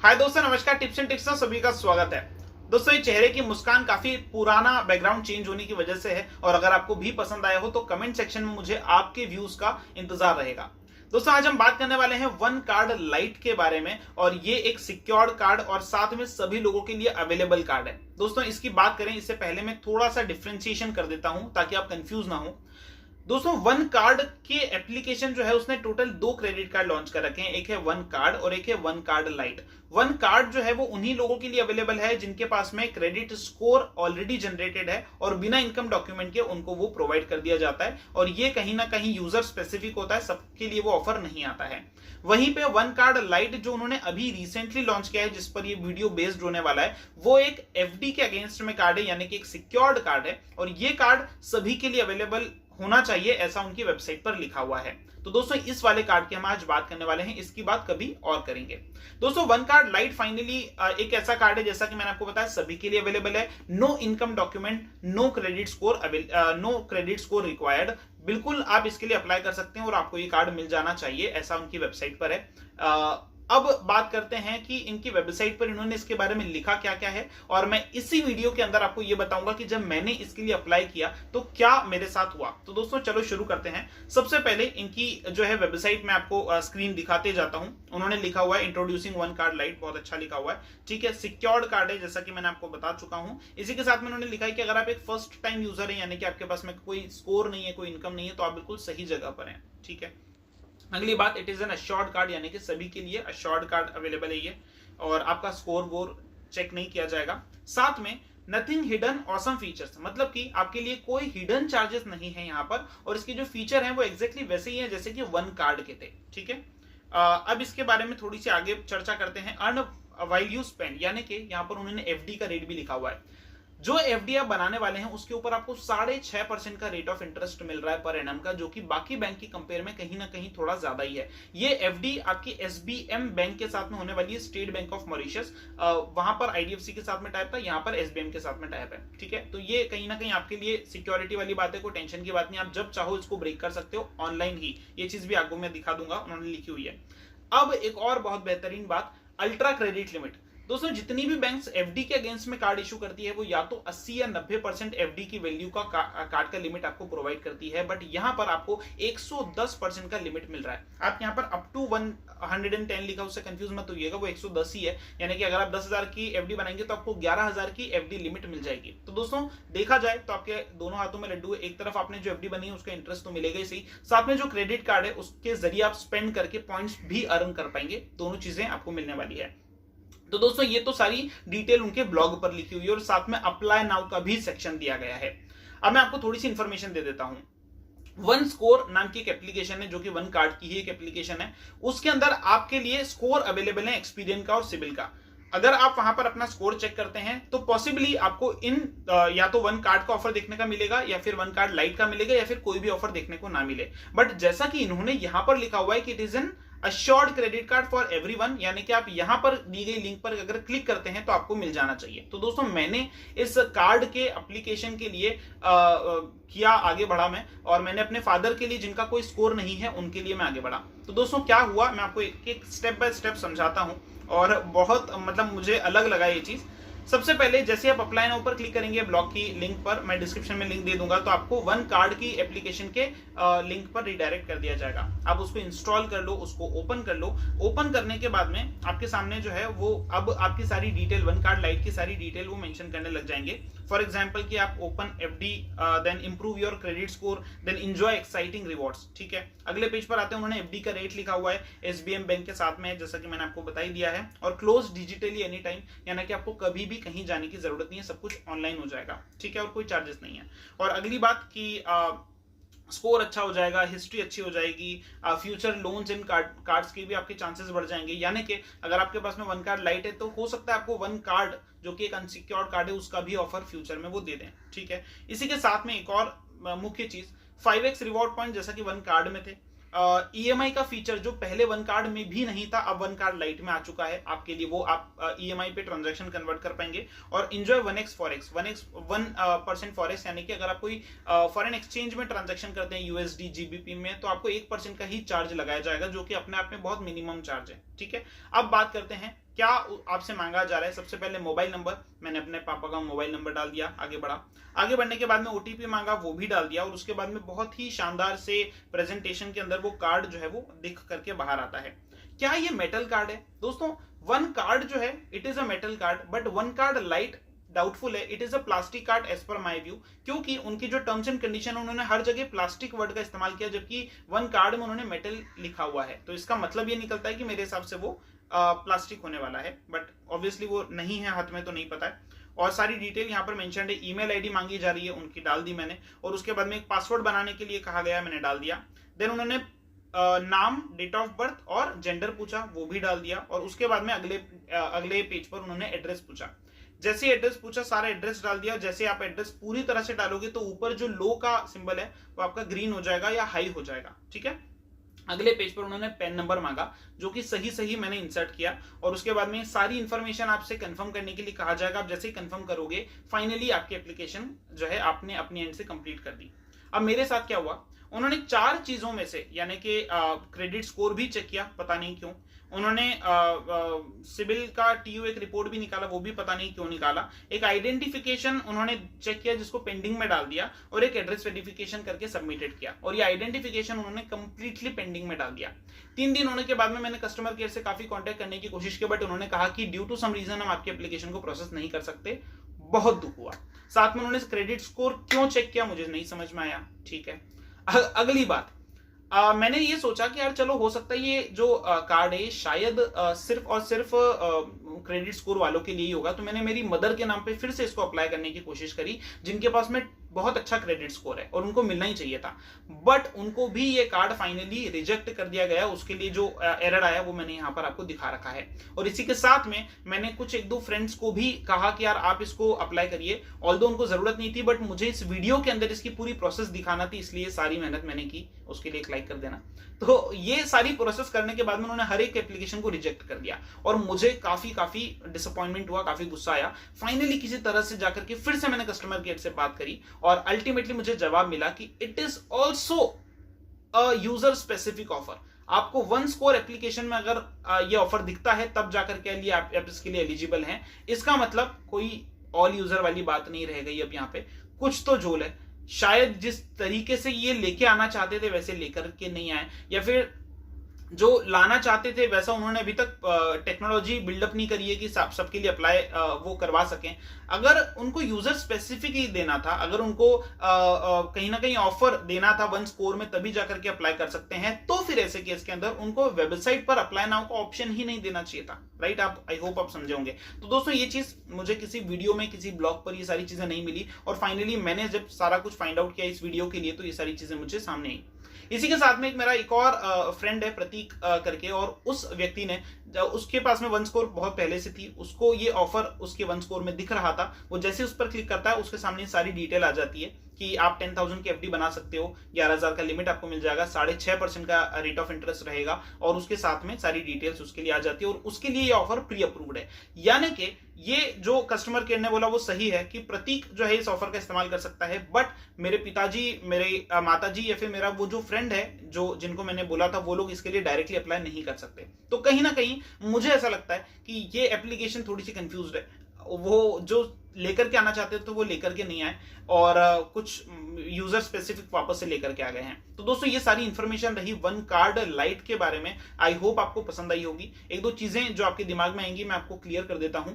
हाय दोस्तों, नमस्कार। Tips and tricks में सभी का स्वागत है। दोस्तों, ये चेहरे की मुस्कान काफी पुराना बैकग्राउंड चेंज होने की वजह से है और अगर आपको भी पसंद आया हो तो कमेंट सेक्शन में मुझे आपके व्यूज का इंतजार रहेगा। दोस्तों, आज हम बात करने वाले हैं वन कार्ड लाइट के बारे में और ये एक सिक्योर्ड कार्ड और साथ में सभी लोगों के लिए अवेलेबल कार्ड है। दोस्तों, इसकी बात करें इससे पहले मैं थोड़ा सा डिफ्रेंशिएशन कर देता हूं ताकि आप कंफ्यूज ना हो। दोस्तों, वन कार्ड के एप्लीकेशन जो है उसने टोटल 2 क्रेडिट कार्ड लॉन्च कर रखे हैं। एक है वन कार्ड और एक है one card light. One card जो है वो उन्हीं लोगों के लिए अवेलेबल है जिनके पास में क्रेडिट स्कोर ऑलरेडी जनरेटेड है और बिना इनकम डॉक्यूमेंट के उनको वो प्रोवाइड कर दिया जाता है और ये कहीं ना कहीं यूजर स्पेसिफिक होता है, सबके लिए वो ऑफर नहीं आता है। वहीं पे वन कार्ड लाइट जो उन्होंने अभी रिसेंटली लॉन्च किया है, जिस पर ये वीडियो बेस्ड होने वाला है, वो एक एफडी के अगेंस्ट में कार्ड है, यानी कि एक सिक्योर्ड कार्ड है और ये कार्ड सभी के लिए अवेलेबल होना चाहिए, ऐसा उनकी वेबसाइट पर लिखा हुआ है। तो दोस्तों, इस वाले कार्ड की हम आज बात करने वाले हैं, इसकी बात कभी और करेंगे। दोस्तों, वन कार्ड लाइट फाइनली एक ऐसा कार्ड है, जैसा कि मैंने आपको बताया, सभी के लिए अवेलेबल है। No income document, no credit score required. बिल्कुल आप इसके लिए अप्लाई कर सकते हैं और आपको ये कार्ड मिल जाना चाहिए, ऐसा उनकी वेबसाइट पर है। अब बात करते हैं कि इनकी वेबसाइट पर इन्होंने इसके बारे में लिखा क्या क्या है और मैं इसी वीडियो के अंदर आपको यह बताऊंगा कि जब मैंने इसके लिए अप्लाई किया तो क्या मेरे साथ हुआ। तो दोस्तों, चलो शुरू करते हैं। सबसे पहले इनकी जो है वेबसाइट में आपको स्क्रीन दिखाते जाता हूं। उन्होंने लिखा हुआ है इंट्रोड्यूसिंग वन कार्ड लाइट, बहुत अच्छा लिखा हुआ है, ठीक है। सिक्योर्ड कार्ड है, जैसा कि मैंने आपको बता चुका हूं। इसी के साथ में उन्होंने लिखा है कि अगर आप एक फर्स्ट टाइम यूजर है, यानी कि आपके पास में कोई स्कोर नहीं है, कोई इनकम नहीं है, तो आप बिल्कुल सही जगह पर हैं, ठीक है। अगली बात, it is an assured card, यानी कि सभी के लिए अश्योर्ड कार्ड अवेलेबल है ये और आपका स्कोर वोर चेक नहीं किया जाएगा। साथ में नथिंग हिडन ऑसम फीचर्स, मतलब कि आपके लिए कोई हिडन चार्जेस नहीं है यहाँ पर और इसके जो फीचर हैं वो एग्जैक्टली वैसे ही है जैसे कि वन कार्ड के थे, ठीक है। अब इसके बारे में थोड़ी सी आगे चर्चा करते हैं। अर्न व्हाइल यू स्पेंड, यानी कि यहाँ पर उन्होंने एफडी का रेट भी लिखा हुआ है। जो एफडी आप बनाने वाले हैं उसके ऊपर आपको 6.5% का रेट ऑफ इंटरेस्ट मिल रहा है पर एनम का, जो कि बाकी बैंक की कंपेयर में कहीं ना कहीं थोड़ा ज्यादा ही है। ये एफडी आपकी एसबीएम बैंक के साथ में होने वाली है, स्टेट बैंक ऑफ मॉरिशस। वहां पर आईडीएफसी के साथ में टाइप था, यहाँ पर एसबीएम के साथ में टाइप है, ठीक है। तो ये कहीं ना कहीं आपके लिए सिक्योरिटी वाली बात है, कोई टेंशन की बात नहीं, आप जब चाहो इसको ब्रेक कर सकते हो ऑनलाइन ही। ये चीज भी आपको मैं दिखा दूंगा, उन्होंने लिखी हुई है। अब एक और बहुत बेहतरीन बात, अल्ट्रा क्रेडिट लिमिट। दोस्तों, जितनी भी बैंक्स एफडी के अगेंस्ट में कार्ड इशू करती है वो या तो 80 या 90% एफडी की वैल्यू का कार्ड का लिमिट आपको प्रोवाइड करती है, बट यहां पर आपको 110% का लिमिट मिल रहा है। आप यहां पर अप टू 110 लिखा, उससे कंफ्यूज मत होइएगा, वो 110 ही है, यानी कि अगर आप 10,000 की एफडी बनाएंगे तो आपको 11,000 की एफडी लिमिट मिल जाएगी। तो दोस्तों, देखा जाए तो आपके दोनों हाथों में लड्डू है। एक तरफ आपने जो एफडी बनी है उसका इंटरेस्ट तो मिलेगा ही सही, साथ में जो क्रेडिट कार्ड है उसके जरिए आप स्पेंड करके पॉइंट्स भी अर्न कर पाएंगे, दोनों चीजें आपको मिलने वाली है। तो दोस्तों, ये तो सारी डिटेल उनके ब्लॉग पर लिखी हुई है और साथ में अप्लाई नाउ का भी सेक्शन दिया गया है। अब मैं आपको थोड़ी सी इंफॉर्मेशन दे देता हूं। वन स्कोर नाम की एक एप्लीकेशन है जो कि वन कार्ड की ही एक एप्लीकेशन है। उसके अंदर आपके लिए स्कोर अवेलेबल है एक्सपीरियन का और सिविल का। अगर आप वहां पर अपना स्कोर चेक करते हैं तो पॉसिबली आपको या तो वन कार्ड का ऑफर देखने का मिलेगा या फिर वन कार्ड लाइट का मिलेगा या फिर कोई भी ऑफर देखने को ना मिले। बट जैसा कि इन्होंने यहां पर लिखा हुआ है कि it is an assured credit card for everyone, यानी कि आप यहां पर दी गई लिंक पर अगर क्लिक करते हैं तो आपको मिल जाना चाहिए। तो दोस्तों, मैंने इस कार्ड के एप्लीकेशन के लिए किया आगे बढ़ा मैं, और मैंने अपने फादर के लिए जिनका कोई स्कोर नहीं है उनके लिए मैं आगे बढ़ा। तो दोस्तों, क्या हुआ मैं आपको एक एक स्टेप बाय स्टेप समझाता हूं और बहुत मतलब मुझे अलग लगा ये चीज। सबसे पहले जैसे आप अप्लाई नाउ पर क्लिक करेंगे ब्लॉग की लिंक पर, मैं डिस्क्रिप्शन में लिंक दे दूंगा, तो आपको वन कार्ड की एप्लीकेशन के लिंक पर रिडायरेक्ट कर दिया जाएगा। आप उसको इंस्टॉल कर लो, उसको ओपन कर लो। ओपन करने के बाद में आपके सामने जो है वो अब आपकी सारी डिटेल, वन कार्ड लाइट की सारी डिटेल वो मेंशन करने लग जाएंगे। फॉर एग्जांपल कि आप open FD, then improve your credit score, then enjoy exciting rewards, ठीक है। अगले पेज पर आते हैं, उन्होंने एफडी का रेट लिखा हुआ है, एसबीएम बैंक के साथ में, जैसा कि मैंने आपको बता ही दिया है, और क्लोज डिजिटली एनी टाइम, यानी कि आपको कभी भी कहीं जाने की जरूरत नहीं है, सब कुछ ऑनलाइन हो जाएगा, ठीक है, और कोई चार्जेस नहीं है। और अगली बात कि स्कोर अच्छा हो जाएगा, हिस्ट्री अच्छी हो जाएगी, फ्यूचर लोन्स इन कार्ड्स के भी आपके चांसेस बढ़ जाएंगे, यानी कि अगर आपके पास में वन कार्ड लाइट है तो हो सकता है आपको वन कार्ड जो कि एक अनसिक्योर्ड कार्ड है उसका भी ऑफर फ्यूचर में वो दे दें, ठीक है। इसी के साथ में एक और मुख्य चीज, 5x रिवॉर्ड पॉइंट, जैसा कि वन कार्ड में थे। ईएमआई का फीचर जो पहले वन कार्ड में भी नहीं था, अब वन कार्ड लाइट में आ चुका है आपके लिए, वो आप ईएमआई पे ट्रांजैक्शन कन्वर्ट कर पाएंगे। और एंजॉय 1x फॉरेक्स, 1% फॉरेक्स, यानी कि अगर आप कोई फॉरेन एक्सचेंज में ट्रांजैक्शन करते हैं यूएसडी जीबीपी में, तो आपको 1% का ही चार्ज लगाया जाएगा, जो कि अपने आप में बहुत मिनिमम चार्ज है, ठीक है। अब बात करते हैं क्या आपसे मांगा जा रहा है? सबसे पहले मोबाइल नंबर, मैंने अपने पापा का मोबाइल नंबर डाल दिया, आगे बढ़ा। आगे बढ़ने के बाद में ओटीपी मांगा, वो भी डाल दिया, और उसके बाद में बहुत ही शानदार से प्रेजेंटेशन के अंदर वो कार्ड जो है वो दिख करके बाहर आता है। क्या ये मेटल कार्ड है? दोस्तों, वन कार्ड जो है it is a metal card, but one card light doubtful है, it is a plastic card as per my view, क्योंकि उनकी जो टर्म्स एंड कंडीशन है उन्होंने हर जगह प्लास्टिक वर्ड का इस्तेमाल किया, जबकि वन कार्ड में उन्होंने मेटल लिखा हुआ है। तो इसका मतलब ये निकलता है कि मेरे हिसाब से वो प्लास्टिक होने वाला है, बट ऑब्वियसली वो नहीं है हाथ में, तो नहीं पता है। और सारी डिटेल यहाँ पर मेंशन है, ईमेल आईडी मांगी जा रही है, उनकी डाल दी मैंने, और उसके बाद में एक पासवर्ड बनाने के लिए कहा गया, मैंने डाल दिया। देन उन्होंने नाम, डेट ऑफ बर्थ और जेंडर पूछा, वो भी डाल दिया, और उसके बाद में अगले पेज पर उन्होंने एड्रेस पूछा। जैसे एड्रेस पूछा, सारा एड्रेस डाल दिया। जैसे आप एड्रेस पूरी तरह से डालोगे तो ऊपर जो लो का सिंबल है वो आपका ग्रीन हो जाएगा या हाई हो जाएगा, ठीक है। अगले पेज पर उन्होंने पेन नंबर मांगा, जो कि सही मैंने इंसर्ट किया, और उसके बाद में सारी इंफॉर्मेशन आपसे कंफर्म करने के लिए कहा जाएगा। आप जैसे ही कंफर्म करोगे, फाइनली आपकी एप्लीकेशन जो है आपने अपनी एंड से कंप्लीट कर दी। अब मेरे साथ क्या हुआ, उन्होंने 4 चीजों में से, यानी कि क्रेडिट स्कोर भी चेक किया, पता नहीं क्यों। उन्होंने सिविल का टीयू एक रिपोर्ट भी निकाला, वो भी पता नहीं क्यों निकाला। एक आइडेंटिफिकेशन उन्होंने चेक किया, जिसको पेंडिंग में डाल दिया, और एक एड्रेस वेरिफिकेशन करके सबमिटेड किया, और ये आइडेंटिफिकेशन उन्होंने कंप्लीटली पेंडिंग में डाल दिया। 3 दिन होने के बाद में मैंने कस्टमर केयर से काफी कॉन्टेक्ट करने की कोशिश की, बट उन्होंने कहा कि ड्यू टू सम रीजन हम आपकी एप्लीकेशन को प्रोसेस नहीं कर सकते। बहुत दुख हुआ। साथ में उन्होंने क्रेडिट स्कोर क्यों चेक किया मुझे नहीं समझ में आया, ठीक है। अगली बात, मैंने ये सोचा कि यार चलो, हो सकता है ये जो कार्ड है शायद सिर्फ और सिर्फ क्रेडिट स्कोर वालों के लिए ही होगा। तो मैंने मेरी मदर के नाम पे फिर से इसको अप्लाई करने की कोशिश करी, जिनके पास में बहुत अच्छा क्रेडिट स्कोर है और उनको मिलना ही चाहिए था, बट उनको भी ये कार्ड फाइनली रिजेक्ट कर दिया गया। उसके लिए जो एरर आया वो मैंने यहाँ पर आपको दिखा रखा है। और इसी के साथ में मैंने कुछ 1-2 फ्रेंड्स को भी कहा कि यार आप इसको अप्लाई करिए, ऑल्दो उनको जरूरत नहीं थी, बट मुझे इस वीडियो के अंदर इसकी पूरी प्रोसेस दिखाना थी, इसलिए सारी मेहनत मैंने की। उसके लिए एक लाइक कर देना। तो ये सारी प्रोसेस करने के बाद में उन्होंने हर एक एप्लीकेशन को रिजेक्ट कर दिया, और मुझे काफी डिसअपॉइंटमेंट हुआ, काफी गुस्सा आया। फाइनली किसी तरह से जाकर के फिर से मैंने कस्टमर केयर से बात करी, और अल्टीमेटली मुझे जवाब मिला कि it is also a user specific offer. आपको वन स्कोर एप्लीकेशन में अगर ये ऑफर दिखता है, तब जाकर के लिए आप इसके लिए एलिजिबल हैं। इसका मतलब कोई ऑल यूजर वाली बात नहीं रह गई। अब यहाँ पे कुछ तो झोल है, शायद जिस तरीके से ये लेके आना चाहते थे वैसे लेकर के नहीं आए, या फिर जो लाना चाहते थे वैसा उन्होंने अभी तक टेक्नोलॉजी बिल्डअप नहीं करी है कि सबके लिए अप्लाई वो करवा सकें। अगर उनको यूजर स्पेसिफिक ही देना था, अगर उनको कहीं ना कहीं ऑफर देना था वन स्कोर में, तभी जाकर के अप्लाई कर सकते हैं, तो फिर ऐसे केस के अंदर उनको वेबसाइट पर अप्लाई नाउ का ऑप्शन ही नहीं देना चाहिए था, राइट। आप आई होप आप समझे होंगे। तो दोस्तों, ये चीज मुझे किसी वीडियो में, किसी ब्लॉग पर ये सारी चीजें नहीं मिली, और फाइनली मैंने जब सारा कुछ फाइंड आउट किया इस वीडियो के लिए, तो ये सारी चीजें मुझे सामने आई। इसी के साथ में एक मेरा एक और फ्रेंड है प्रतीक करके, और उस व्यक्ति ने, उसके पास में वन स्कोर बहुत पहले से थी, उसको ये ऑफर उसके वन स्कोर में दिख रहा था। वो जैसे उस पर क्लिक करता है, उसके सामने सारी डिटेल आ जाती है कि आप 10,000 की एफडी बना सकते हो, 11,000 का लिमिट आपको मिल जाएगा, 6.5% का रेट ऑफ इंटरेस्ट रहेगा, और उसके साथ में सारी डिटेल्स उसके लिए आ जाती है, और उसके लिए ये ऑफर प्री अप्रूव्ड है। यानी कि ये जो कस्टमर केयर ने बोला वो सही है कि प्रतीक जो है इस ऑफर का इस्तेमाल कर सकता है, बट मेरे पिताजी, मेरे माताजी, या फिर मेरा वो जो फ्रेंड है जो जिनको मैंने बोला था, वो लोग इसके लिए डायरेक्टली अप्लाई नहीं कर सकते। तो कहीं ना कहीं मुझे ऐसा लगता है कि ये एप्लीकेशन थोड़ी सी कंफ्यूज्ड है। वो जो लेकर के आना चाहते थे तो वो लेकर के नहीं आए, और कुछ यूजर स्पेसिफिक वापस से लेकर के आ गए हैं। तो दोस्तों, ये सारी इंफॉर्मेशन रही वन कार्ड लाइट के बारे में। आई होप आपको पसंद आई होगी। 1-2 चीजें जो आपके दिमाग में आएंगी मैं आपको क्लियर कर देता हूं।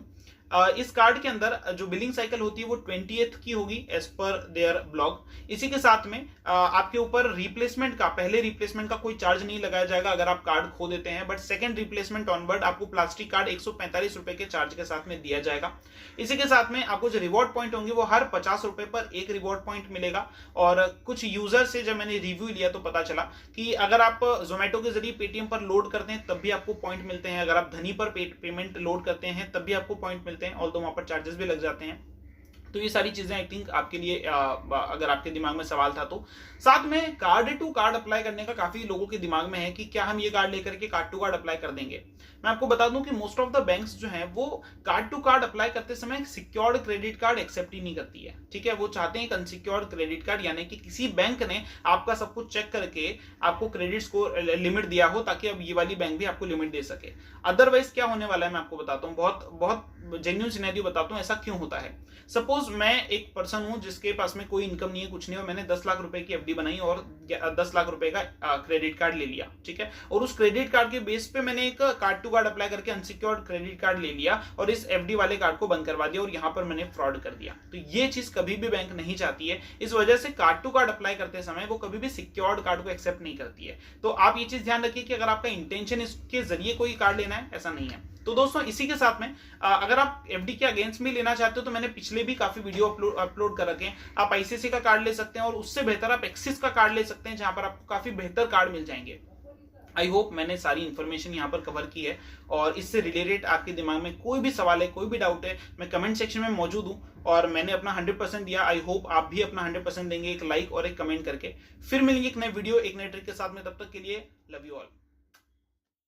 इस कार्ड के अंदर जो बिलिंग साइकिल होती है वो 20th की होगी एज पर देयर ब्लॉग। इसी के साथ में आपके ऊपर रिप्लेसमेंट का, पहले रिप्लेसमेंट का कोई चार्ज नहीं लगाया जाएगा अगर आप कार्ड खो देते हैं, बट सेकंड रिप्लेसमेंट ऑनवर्ड आपको प्लास्टिक कार्ड 145 रुपए के चार्ज के साथ में दिया जाएगा। इसी के साथ में आपको जो रिवॉर्ड पॉइंट होंगे वो हर 50 रुपए पर एक रिवॉर्ड पॉइंट मिलेगा। और कुछ यूजर से जब मैंने रिव्यू लिया तो पता चला कि अगर आप जोमेटो के जरिए पेटीएम पर लोड करते हैं तब भी आपको पॉइंट मिलते हैं, अगर आप धनी पर पेमेंट लोड करते हैं तब भी आपको पॉइंट मिलते हैं, ऑल्दो वहां पर चार्जेस भी लग जाते हैं। तो ये सारी चीजें आई थिंक आपके लिए अगर आपके दिमाग में सवाल था तो। साथ में कार्ड टू कार्ड अप्लाई करने का काफी लोगों के दिमाग में है कि क्या हम ये कार्ड लेकर के कार्ड टू कार्ड अप्लाई कर देंगे। मैं आपको बता दूं कि मोस्ट ऑफ द बैंक्स जो हैं वो कार्ड टू कार्ड अप्लाई करते समय सिक्योर्ड क्रेडिट कार्ड एक्सेप्ट ही नहीं करती है। ठीक है, वो चाहते हैं एक अनसिक्योर्ड क्रेडिट कार्ड, यानी कि किसी बैंक ने आपका सब कुछ चेक करके आपको क्रेडिट स्कोर लिमिट दिया हो ताकि अब ये वाली बैंक भी आपको लिमिट दे सके। अदरवाइज क्या होने वाला है मैं आपको बताता हूँ, बहुत बहुत जेन्युइन सिनेरियो बताता हूँ ऐसा क्यों होता है। सपोज मैं एक पर्सन हूं जिसके पास में कोई इनकम नहीं है, कुछ नहीं है, और मैंने 10 लाख रुपए की एफडी बनाई और 10 लाख रुपए का क्रेडिट कार्ड ले लिया। ठीक है, और उस क्रेडिट कार्ड के बेस पे मैंने एक कार्ड टू कार्ड अप्लाई करके अनसिक्योर्ड क्रेडिट कार्ड ले लिया और इस एफडी वाले कार्ड को बंद करवा दिया और यहां पर मैंने फ्रॉड कर दिया। तो ये चीज कभी भी बैंक नहीं चाहती है, इस वजह से कार्ड टू कार्ड अप्लाई करते समय वो कभी भी सिक्योर्ड कार्ड को एक्सेप्ट नहीं करती है। तो आप ये चीज ध्यान रखिए कि अगर आपका इंटेंशन इसके जरिए कोई कार्ड लेना है, ऐसा नहीं है। तो दोस्तों इसी के साथ में अगर आप एफडी के अगेंस्ट में लेना चाहते हो तो मैंने पिछले भी काफी वीडियो अपलोड कर रखे हैं। आप आईसीआईसीआई का कार्ड ले सकते हैं और उससे बेहतर आप एक्सिस का कार्ड ले सकते हैं, जहां पर आपको काफी बेहतर कार्ड मिल जाएंगे। आई होप मैंने सारी इंफॉर्मेशन यहाँ पर कवर की है, और इससे रिलेटेड आपके दिमाग में कोई भी सवाल है, कोई भी डाउट है, मैं कमेंट सेक्शन में मौजूद हूँ और मैंने अपना 100% दिया। आई होप आप भी अपना 100% देंगे एक लाइक और एक कमेंट करके। फिर मिलेंगे एक नए वीडियो एक नए ट्रिक के साथ में, तब तक के लिए लव यू ऑल।